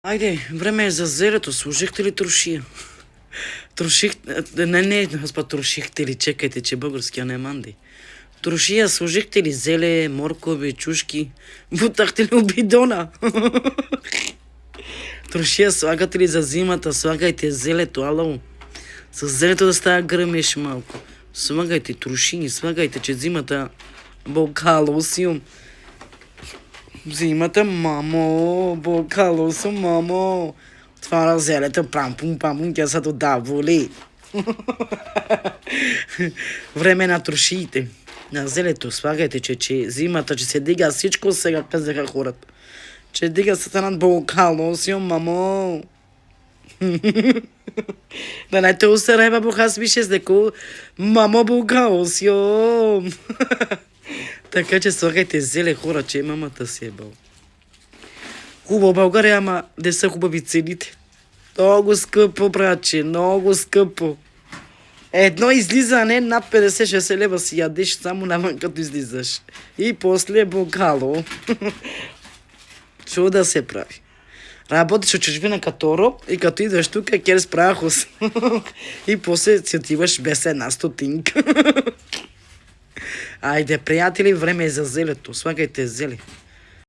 Айде, време е за зелето. Служихте ли трошия? Не, господа, трошихте ли? Чекайте, че българския не манди. Трошия, служихте ли зеле, моркови, чушки? Бутахте ли у бидона? Трошия, слагате ли за зимата? Слагайте зелето, ало. С зелето да става гръмеш малко. Слагайте трошини, слагайте, че зимата бокалосиум. Зимата, мамо, бокалосо, мамо. Отваря зелето, пам-пум, тя са да воли. Време на трошиите. На зелето, слагайте, че зимата, че се дига всичко, сега казаха хората. Че дига сатанат бокалосиум, мамо. Да не те усареба, бухас више с деко, мамо бокалосиум. Така че слагайте зеле, хора, че мамата си е бъл. Хубаво България, ама не са хубави цените. Много скъпо, братче, много скъпо. Едно излизане над 50-60 лева си ядеш само навън като излизаш. И после бокало. Що да се прави? Работиш от чужбина като роб и като идваш тук керс прахос. И после си отиваш без една стотинка. Айде, приятели, време е за зелето. Слагайте зеле.